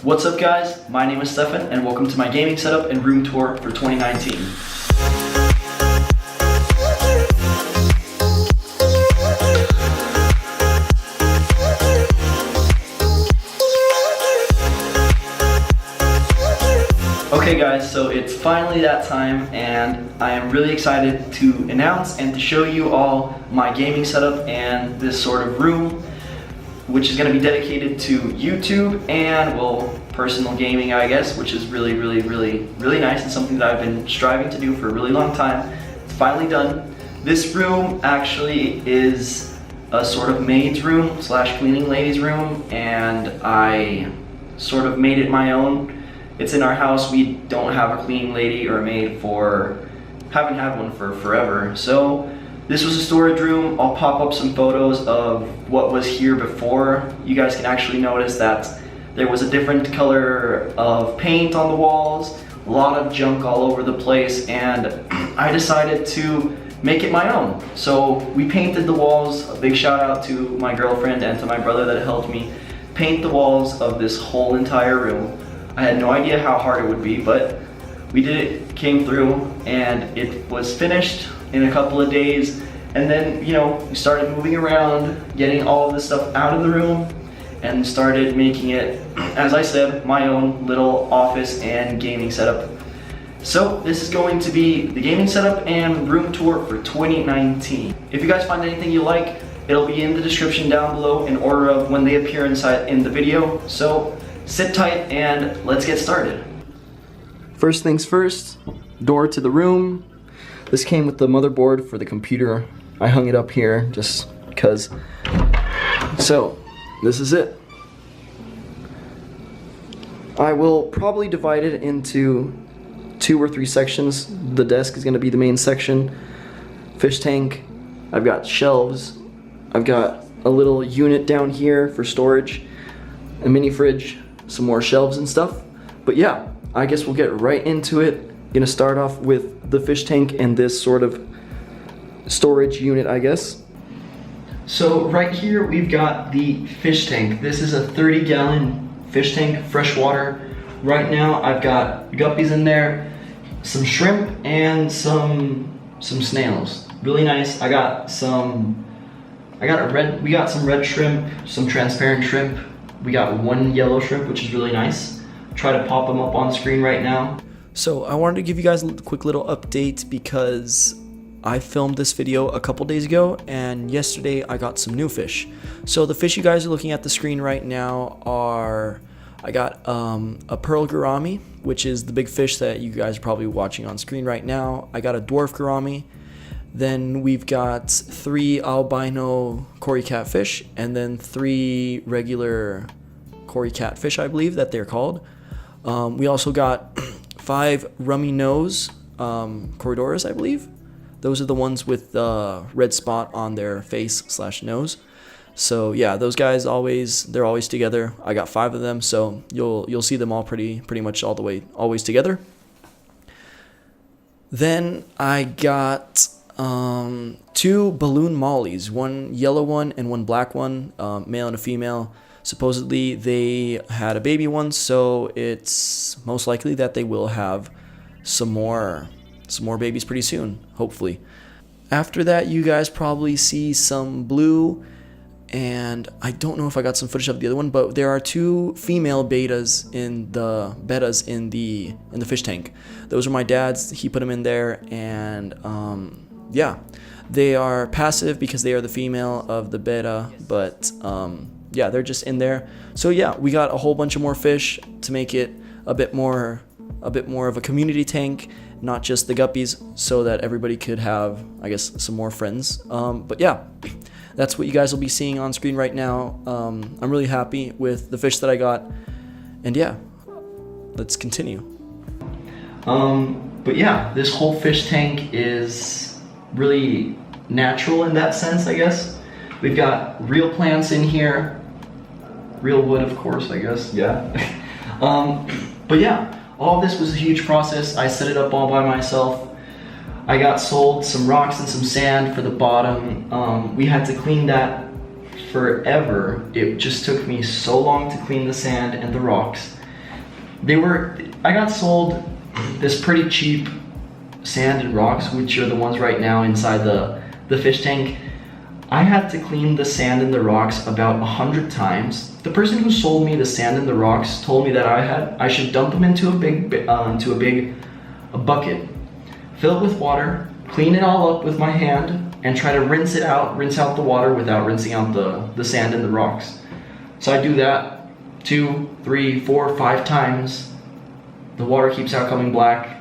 What's up guys, my name is Stefan and welcome to my gaming setup and room tour for 2019. Okay guys, so it's finally that time and I am really excited to announce and to show you all my gaming setup and this sort of room, which is going to be dedicated to YouTube and, well, personal gaming, I guess, which is really nice and something that I've been striving to do for a really long time. It's finally done. This room actually is a sort of maid's room slash cleaning lady's room, and I sort of made it my own. It's in our house. We don't have a cleaning lady or a maid haven't had one for forever. So this was a storage room. I'll pop up some photos of what was here before. You guys can actually notice that there was a different color of paint on the walls, a lot of junk all over the place, and I decided to make it my own. So we painted the walls. A big shout out to my girlfriend and to my brother that helped me paint the walls of this whole entire room. I had no idea how hard it would be, but we did it, came through, and it was finished in a couple of days. And then, you know, we started moving around, getting all of this stuff out of the room, and started making it, as I said, my own little office and gaming setup. So this is going to be the gaming setup and room tour for 2019. If you guys find anything you like, it'll be in the description down below in order of when they appear inside in the video. So sit tight and let's get started. First things first, door to the room. This came with the motherboard for the computer. I hung it up here just because. So this is it. I will probably divide it into 2 or 3 sections. The desk is going to be the main section. Fish tank. I've got shelves. I've got a little unit down here for storage. A mini fridge. Some more shelves and stuff. But yeah, I guess we'll get right into it. Gonna start off with the fish tank and this sort of storage unit, I guess. So right here we've got the fish tank. This is a 30-gallon fish tank, fresh water. Right now I've got guppies in there, some shrimp, and some snails. Really nice. We got some red shrimp, some transparent shrimp. We got one yellow shrimp, which is really nice. Try to pop them up on screen right now. So I wanted to give you guys a quick little update because I filmed this video a couple days ago, and yesterday I got some new fish. So the fish you guys are looking at the screen right now are, I got a pearl gourami, which is the big fish that you guys are probably watching on screen right now. I got a dwarf gourami. Then we've got 3 albino cory catfish, and then 3 regular cory catfish, I believe that they're called. We also got 5 rummy nose corridors, I believe. Those are the ones with the red spot on their face / nose. So yeah, those guys they're always together. I got 5 of them, so you'll see them all pretty much always together. Then I got 2 balloon mollies, one yellow one and one black one, male and a female. Supposedly they had a baby once, so it's most likely that they will have some more babies pretty soon, hopefully. After that, you guys probably see some blue, and I don't know if I got some footage of the other one, but there are 2 female bettas in the fish tank. Those are my dad's. He put them in there, and yeah, they are passive because they are the female of the beta, but yeah, they're just in there. So yeah, we got a whole bunch of more fish to make it a bit more of a community tank, not just the guppies, so that everybody could have, I guess, some more friends. But yeah, that's what you guys will be seeing on screen right now. I'm really happy with the fish that I got, and yeah, let's continue. But yeah, this whole fish tank is really natural in that sense, I guess. We've got real plants in here, real wood, of course, I guess, yeah. But yeah, all of this was a huge process. I set it up all by myself. I got sold some rocks and some sand for the bottom. We had to clean that forever. It just took me so long to clean the sand and the rocks. I got sold this pretty cheap sand and rocks, which are the ones right now inside the fish tank. I had to clean the sand and the rocks about 100 times. The person who sold me the sand and the rocks told me that I should dump them into a bucket, fill it with water, clean it all up with my hand, and try to rinse out the water without rinsing out the sand and the rocks. So I do that 2, 3, 4, 5 times. The water keeps out coming black.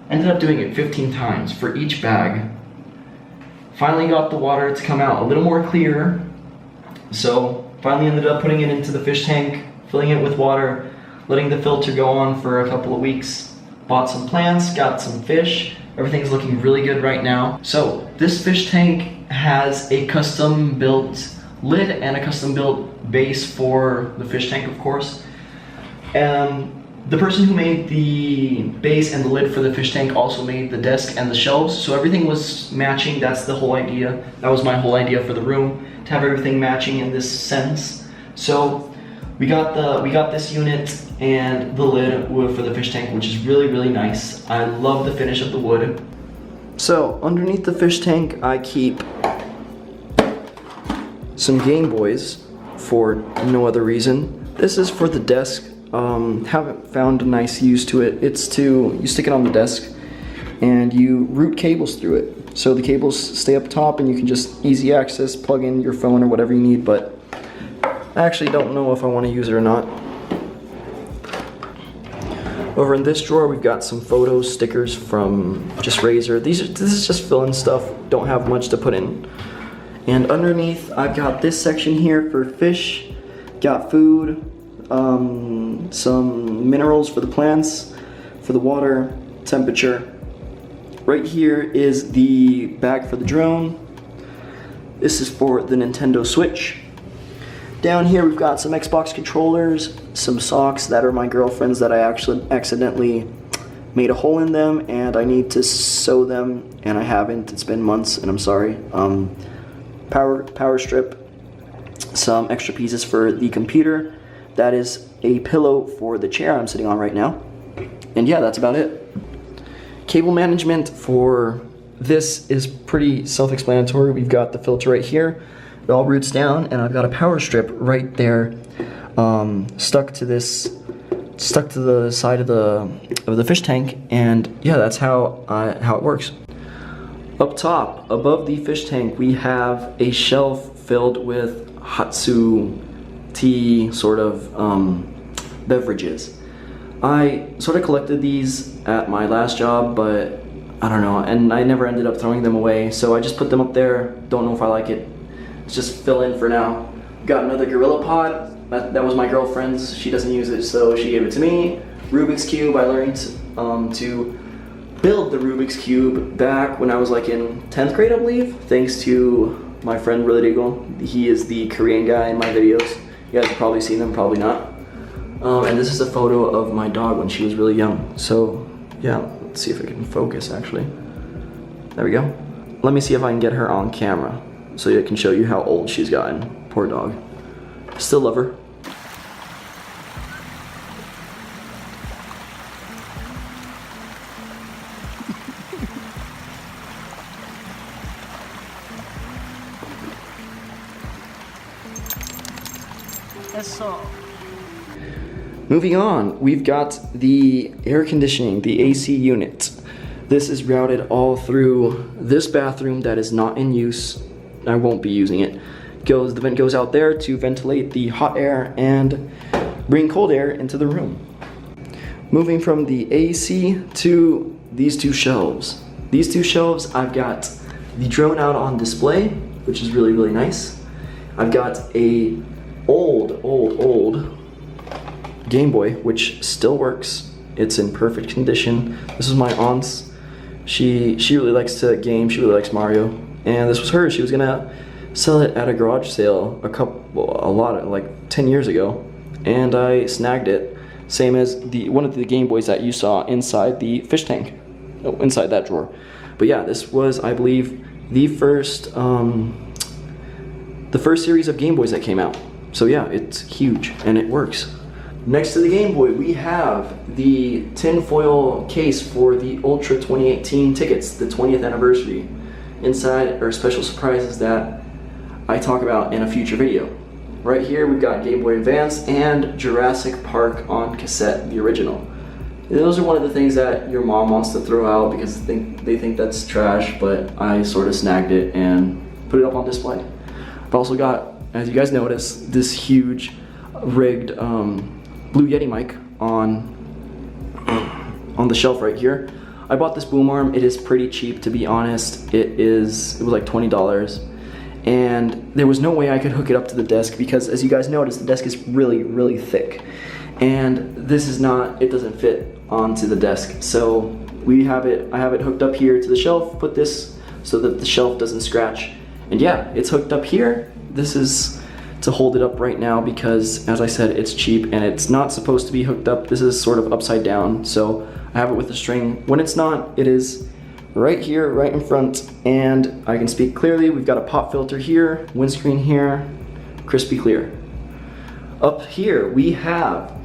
Ended up doing it 15 times for each bag. Finally got the water to come out a little more clear. So finally ended up putting it into the fish tank, filling it with water, letting the filter go on for a couple of weeks. Bought some plants, got some fish. Everything's looking really good right now. So this fish tank has a custom built lid and a custom built base for the fish tank, of course. The person who made the base and the lid for the fish tank also made the desk and the shelves, so everything was matching. That's the whole idea. That was my whole idea for the room, to have everything matching in this sense. So we got this unit and the lid for the fish tank, which is really, really nice. I love the finish of the wood. So underneath the fish tank, I keep some Game Boys for no other reason. This is for the desk. Haven't found a nice use to it. You stick it on the desk and you route cables through it. So the cables stay up top and you can just easy access, plug in your phone or whatever you need, but I actually don't know if I want to use it or not. Over in this drawer, we've got some photos, stickers from just Razor. This is just fill-in stuff, don't have much to put in. And underneath, I've got this section here for fish, got food, some minerals for the plants, for the water, temperature. Right here is the bag for the drone. This is for the Nintendo Switch. Down here we've got some Xbox controllers, some socks that are my girlfriend's that I actually accidentally made a hole in them and I need to sew them and I haven't. It's been months and I'm sorry. Power strip, some extra pieces for the computer. That is a pillow for the chair I'm sitting on right now. And yeah, that's about it. Cable management for this is pretty self-explanatory. We've got the filter right here. It all routes down, and I've got a power strip right there, stuck to the side of the fish tank, and yeah, that's how it works. Up top, above the fish tank, we have a shelf filled with Hatsu tea sort of beverages. I sort of collected these at my last job, but I don't know, and I never ended up throwing them away, so I just put them up there. Don't know if I like it. It's just fill in for now. Got another Gorilla Pod. That was my girlfriend's. She doesn't use it, so she gave it to me. Rubik's Cube. I learned to build the Rubik's Cube back when I was like in 10th grade, I believe, thanks to my friend Rodrigo. He is the Korean guy in my videos. You guys have probably seen him, probably not. And this is a photo of my dog when she was really young. So yeah, let's see if I can focus actually. There we go. Let me see if I can get her on camera so I can show you how old she's gotten. Poor dog. Still love her. Moving on, we've got the air conditioning, the AC unit. This is routed all through this bathroom that is not in use. I won't be using it. The vent goes out there to ventilate the hot air and bring cold air into the room. Moving from the AC to these two shelves. These two shelves, I've got the drone out on display, which is really, really nice. I've got a old Game Boy, which still works. It's in perfect condition. This is my aunt's. She really likes to game. She really likes Mario, and this was hers. She was gonna sell it at a garage sale like 10 years ago, and I snagged it. Same as one of the Game Boys that you saw inside the fish tank, inside that drawer. But yeah, this was, I believe, the first series of Game Boys that came out. So yeah, it's huge and it works. Next to the Game Boy, we have the tinfoil case for the Ultra 2018 tickets, the 20th anniversary. Inside are special surprises that I talk about in a future video. Right here, we've got Game Boy Advance and Jurassic Park on cassette, the original. Those are one of the things that your mom wants to throw out because they think that's trash, but I sort of snagged it and put it up on display. I've also got, as you guys notice, this huge rigged Blue Yeti mic on the shelf right here. I bought this boom arm. It is pretty cheap, to be honest. It was like $20, and there was no way I could hook it up to the desk because, as you guys notice, the desk is really, really thick, and this is not. It doesn't fit onto the desk. So I have it hooked up here to the shelf. Put this so that the shelf doesn't scratch, and yeah, it's hooked up here. This is to hold it up right now because, as I said, it's cheap and it's not supposed to be hooked up. This is sort of upside down, so I have it with a string. When it's not, it is right here, right in front, and I can speak clearly. We've got a pop filter here, windscreen here, crispy clear. Up here, we have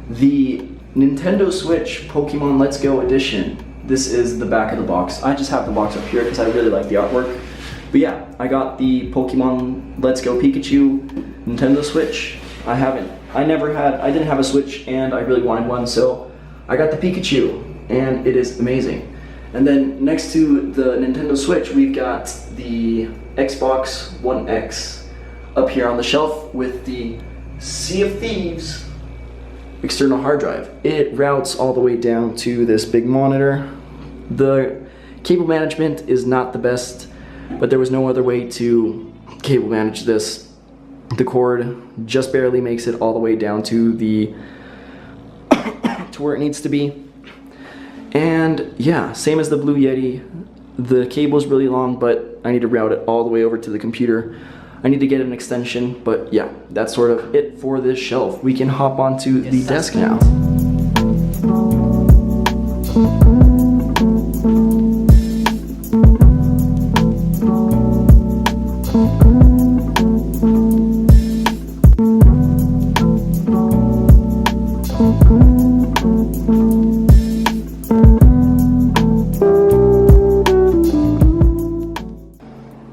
the Nintendo Switch Pokemon Let's Go edition. This is the back of the box. I just have the box up here because I really like the artwork. But yeah, I got the Pokemon Let's Go Pikachu Nintendo Switch. I didn't have a Switch and I really wanted one, so I got the Pikachu and it is amazing. And then next to the Nintendo Switch, we've got the Xbox One X up here on the shelf with the Sea of Thieves external hard drive. It routes all the way down to this big monitor. The cable management is not the best, but there was no other way to cable manage this. The cord just barely makes it all the way down to the to where it needs to be. And yeah, same as the Blue Yeti, the cable is really long, but I need to route it all the way over to the computer. I need to get an extension, but yeah, that's sort of it for this shelf. We can hop onto the desk now.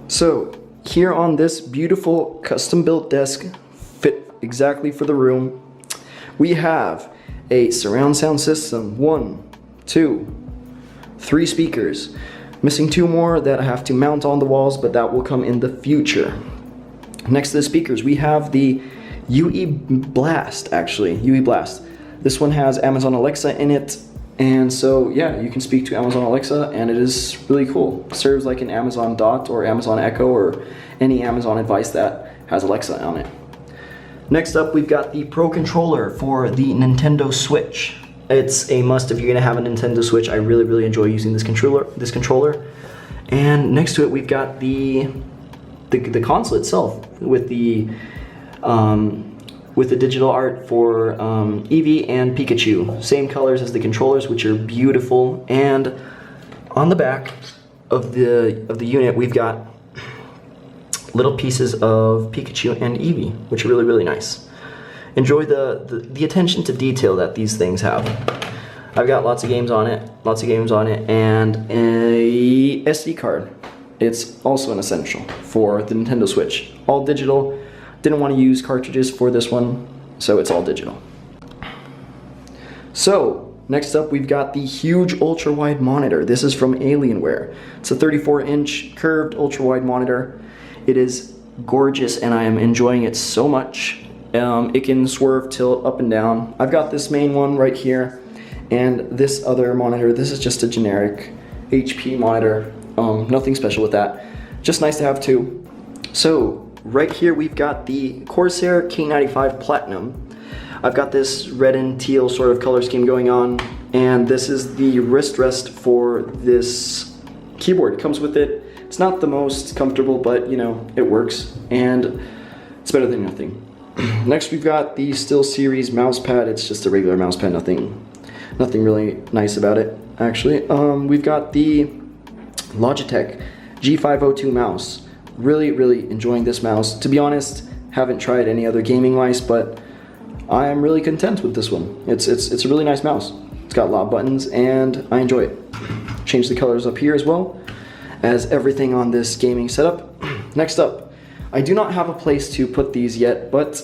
So here on this beautiful custom-built desk, fit exactly for the room, we have a surround sound system. 1, 2, 3 speakers. Missing 2 more that I have to mount on the walls, but that will come in the future. Next to the speakers, we have the UE Blast, actually. UE Blast. This one has Amazon Alexa in it. And so, yeah, you can speak to Amazon Alexa, and it is really cool. It serves like an Amazon Dot or Amazon Echo or any Amazon device that has Alexa on it. Next up, we've got the Pro Controller for the Nintendo Switch. It's a must if you're gonna have a Nintendo Switch. I really, really enjoy using this controller. And next to it, we've got the console itself with the digital art for Eevee and Pikachu. Same colors as the controllers, which are beautiful. And on the back of the unit, we've got little pieces of Pikachu and Eevee, which are really, really nice. Enjoy the attention to detail that these things have. I've got lots of games on it, and a SD card. It's also an essential for the Nintendo Switch. All digital. Didn't want to use cartridges for this one, so it's all digital. So, next up we've got the huge ultra-wide monitor. This is from Alienware. It's a 34-inch curved ultra-wide monitor. It is gorgeous and I am enjoying it so much. It can swerve, tilt, up and down. I've got this main one right here, and this other monitor, this is just a generic HP monitor. Nothing special with that. Just nice to have two. So, right here we've got the Corsair K95 Platinum. I've got this red and teal sort of color scheme going on, and this is the wrist rest for this keyboard. It comes with it. It's not the most comfortable, but you know, it works, and it's better than nothing. Next we've got the SteelSeries mouse pad. It's just a regular mouse pad, nothing really nice about it, actually. We've got the Logitech G502 mouse. Really, really enjoying this mouse. To be honest, haven't tried any other gaming mice, but I am really content with this one. It's a really nice mouse. It's got a lot of buttons and I enjoy it. Change the colors up here as well as everything on this gaming setup. Next up, I do not have a place to put these yet, but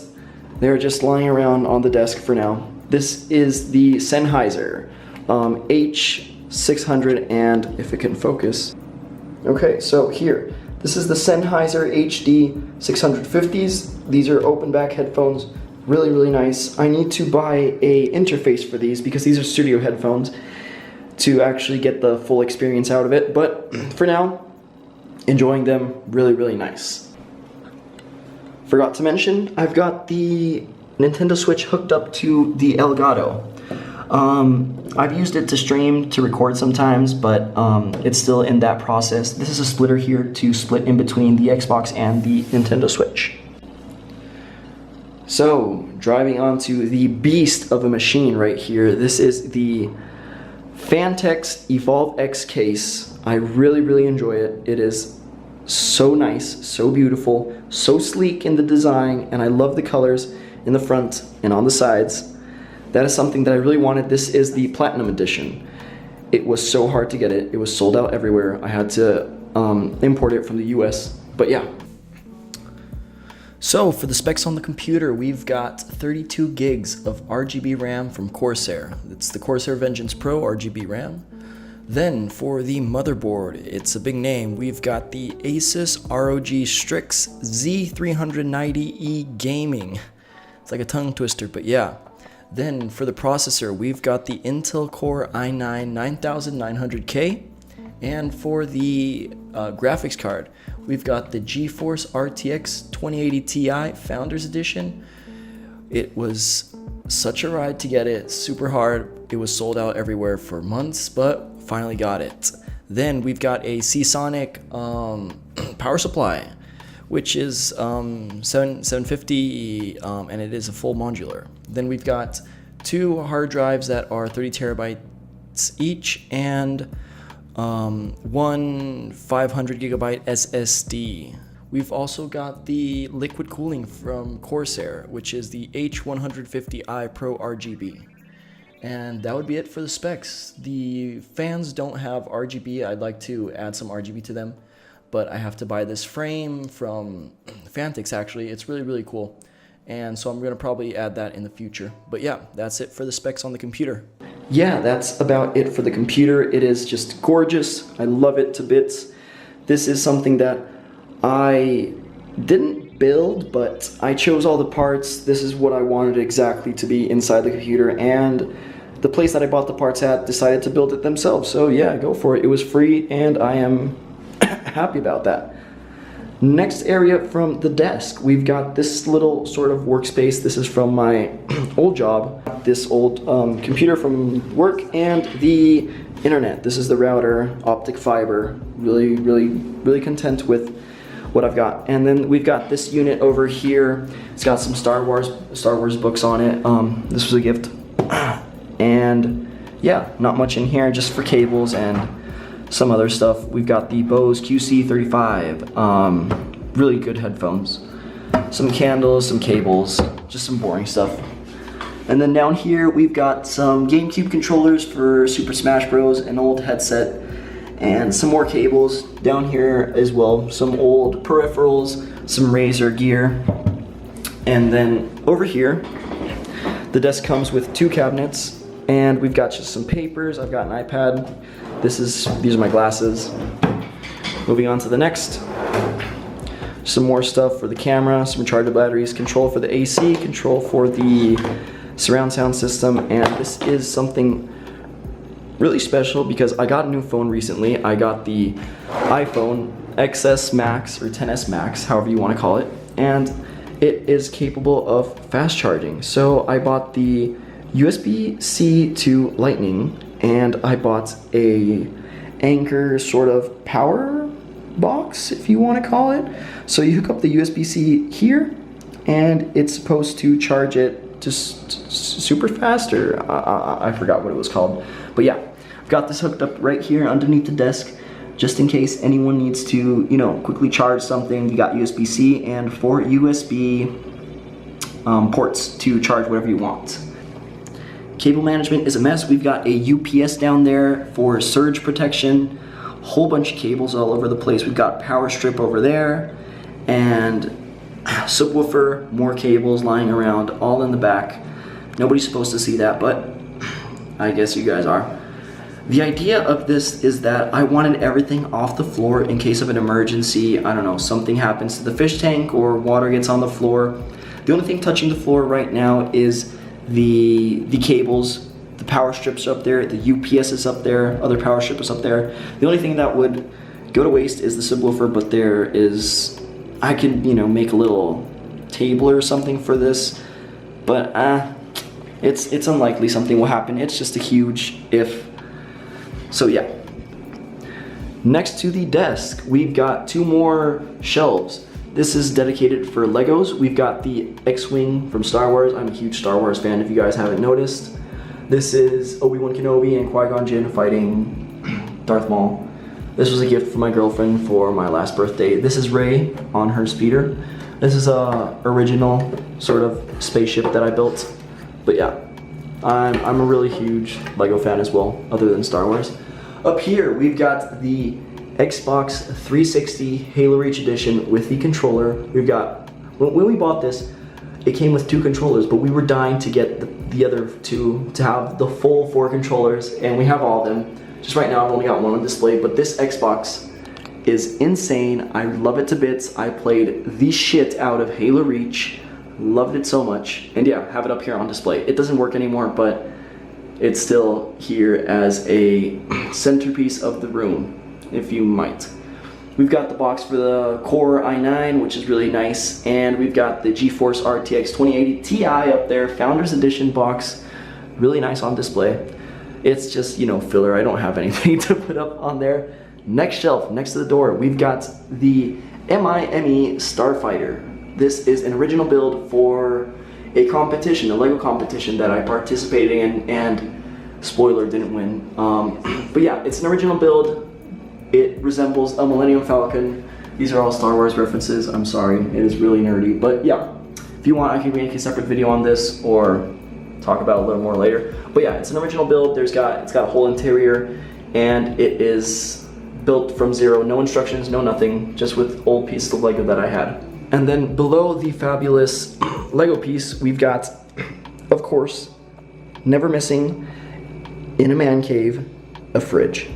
they're just lying around on the desk for now. This is the Sennheiser H600, and if it can focus. Okay, so here, this is the Sennheiser HD 650s. These are open back headphones. Really, really nice. I need to buy a interface for these because these are studio headphones to actually get the full experience out of it. But for now, enjoying them. Really, really nice. Forgot to mention, I've got the Nintendo Switch hooked up to the Elgato. I've used it to stream, to record sometimes, but it's still in that process. This is a splitter here to split in between the Xbox and the Nintendo Switch. So, driving onto the beast of a machine right here. This is the Fantex Evolve X case. I really, really enjoy it. It is so nice, so beautiful, so sleek in the design, and I love the colors in the front and on the sides. That is something that I really wanted. This is the Platinum Edition. It was so hard to get it. It was sold out everywhere. I had to import it from the US, but yeah. So for the specs on the computer, we've got 32 gigs of RGB RAM from Corsair. It's the Corsair Vengeance Pro RGB RAM. Then for the motherboard, it's a big name. We've got the Asus ROG Strix Z390E Gaming. It's like a tongue twister, but yeah. Then for the processor, we've got the Intel Core i9 9900K. And for the graphics card, we've got the GeForce RTX 2080 Ti Founders Edition. It was such a ride to get it, super hard. It was sold out everywhere for months, but finally got it. Then we've got a Seasonic power supply, which is 750, and it is a full modular. Then we've got two hard drives that are 30 terabytes each, and one 500 gigabyte SSD. We've also got the liquid cooling from Corsair, which is the H150i Pro RGB. And that would be it for the specs. The fans don't have RGB. I'd like to add some RGB to them, but I have to buy this frame from Fantex actually. It's really, really cool. And so I'm gonna probably add that in the future. But yeah, that's it for the specs on the computer. Yeah, that's about it for the computer. It is just gorgeous. I love it to bits. This is something that I didn't build, but I chose all the parts. This is what I wanted exactly to be inside the computer, and the place that I bought the parts at decided to build it themselves. So yeah, go for it. It was free, and I am happy about that. Next area from the desk, we've got this little sort of workspace. This is from my old job, this old computer from work, and the internet. This is the router, optic fiber. Really, really, really content with what I've got. And then we've got this unit over here. It's got some Star Wars books on it. This was a gift. And yeah, not much in here, just for cables and some other stuff. We've got the Bose QC35, really good headphones. Some candles, some cables, just some boring stuff. And then down here we've got some GameCube controllers for Super Smash Bros, an old headset, and some more cables down here as well, some old peripherals, some Razer gear. And then over here, the desk comes with two cabinets, and we've got just some papers. I've got an iPad. These are my glasses. Moving on to the next. Some more stuff for the camera, some rechargeable batteries, control for the AC, control for the surround sound system, and this is something really special because I got a new phone recently. I got the iPhone XS Max or XS Max, however you want to call it, and it is capable of fast charging. So I bought the USB-C to Lightning, and I bought a Anchor sort of power box, if you want to call it. So you hook up the USB-C here, and it's supposed to charge it just super fast, or I forgot what it was called. But yeah, I've got this hooked up right here underneath the desk, just in case anyone needs to, quickly charge something. You got USB-C, and for USB ports to charge whatever you want. Cable management is a mess. We've got a UPS down there for surge protection, whole bunch of cables all over the place. We've got power strip over there, and subwoofer, more cables lying around all in the back. Nobody's supposed to see that, but I guess you guys are. The idea of this is that I wanted everything off the floor in case of an emergency. I don't know, something happens to the fish tank or water gets on the floor. The only thing touching the floor right now is the cables. The power strips are up there, the UPS is up there, other power strip is up there. The only thing that would go to waste is the subwoofer, but there is, I could, you know, make a little table or something for this, but it's unlikely something will happen. It's just a huge if. So yeah. Next to the desk, we've got 2 more shelves. This is dedicated for Legos. We've got the X-Wing from Star Wars. I'm a huge Star Wars fan if you guys haven't noticed. This is Obi-Wan Kenobi and Qui-Gon Jinn fighting Darth Maul. This was a gift from my girlfriend for my last birthday. This is Rey on her speeder. This is a original sort of spaceship that I built. But yeah, I'm a really huge Lego fan as well, other than Star Wars. Up here, we've got the Xbox 360 Halo Reach Edition with the controller. We've got, when we bought this, it came with 2 controllers, but we were dying to get the other 2 to have the full 4 controllers, and we have all of them. Just right now, I've only got 1 on display, but this Xbox is insane. I love it to bits. I played the shit out of Halo Reach. Loved it so much. And yeah, have it up here on display. It doesn't work anymore, but it's still here as a centerpiece of the room, if you might. We've got the box for the Core i9, which is really nice, and we've got the GeForce RTX 2080 Ti up there, Founders Edition box, really nice on display. It's just, you know, filler. I don't have anything to put up on there. Next shelf, next to the door, we've got the MIME Starfighter. This is an original build for a competition, a Lego competition that I participated in, and spoiler, didn't win. But yeah, it's an original build. It resembles a Millennium Falcon. These are all Star Wars references. I'm sorry, it is really nerdy. But yeah, if you want, I can make a separate video on this or talk about it a little more later. But yeah, it's an original build. It's got a whole interior, and it is built from zero. No instructions, no nothing, just with old pieces of Lego that I had. And then below the fabulous Lego piece, we've got, of course, never missing, in a man cave, a fridge.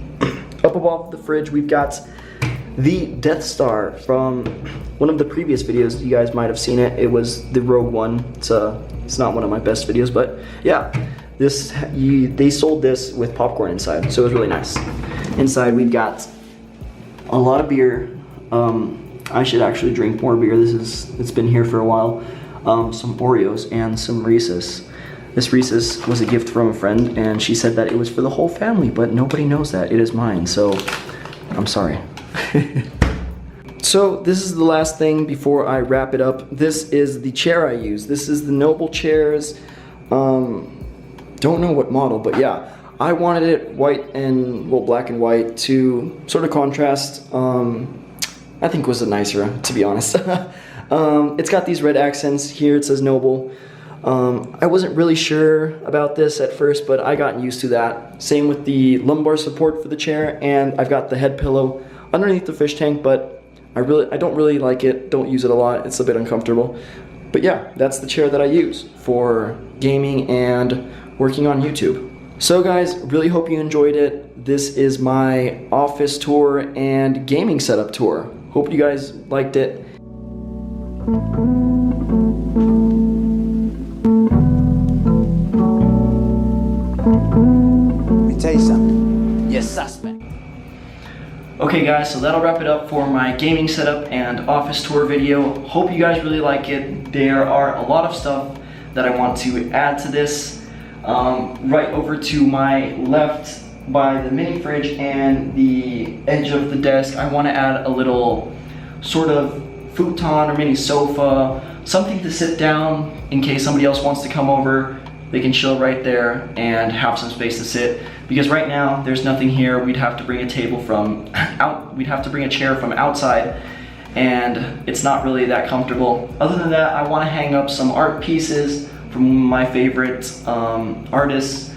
Up above the fridge, we've got the Death Star from one of the previous videos. You guys might have seen it. It was the Rogue One. It's not one of my best videos, but yeah, they sold this with popcorn inside, so it was really nice. Inside, we've got a lot of beer. I should actually drink more beer. It's been here for a while. Some Oreos and some Reese's. This Reese's was a gift from a friend, and she said that it was for the whole family, but nobody knows that. It is mine, so I'm sorry. So this is the last thing before I wrap it up. This is the chair I use. This is the Noble chairs. Don't know what model, but yeah. I wanted it white and, well, black and white to sort of contrast. I think was a nicer, to be honest. It's got these red accents. Here it says Noble. I wasn't really sure about this at first, but I got used to that. Same with the lumbar support for the chair, and I've got the head pillow underneath the fish tank, but I don't really like it. Don't use it a lot. It's a bit uncomfortable. But yeah, that's the chair that I use for gaming and working on YouTube. So guys, really hope you enjoyed it. This is my office tour and gaming setup tour. Hope you guys liked it. Let me tell you something. You're suspect. Okay guys, so that'll wrap it up for my gaming setup and office tour video. Hope you guys really like it. There are a lot of stuff that I want to add to this. Right over to my left by the mini fridge and the edge of the desk, I want to add a little sort of futon or mini sofa, something to sit down in case somebody else wants to come over. They can chill right there and have some space to sit. Because right now there's nothing here. We'd have to bring a table from we'd have to bring a chair from outside, and it's not really that comfortable. Other than that, I want to hang up some art pieces from my favorite artists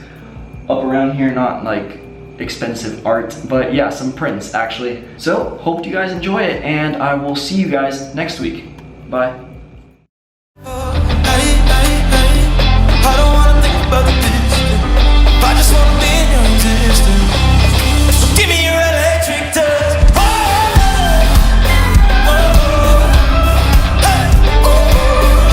up around here, not like expensive art, but yeah, some prints actually. So hope you guys enjoy it, and I will see you guys next week. Bye.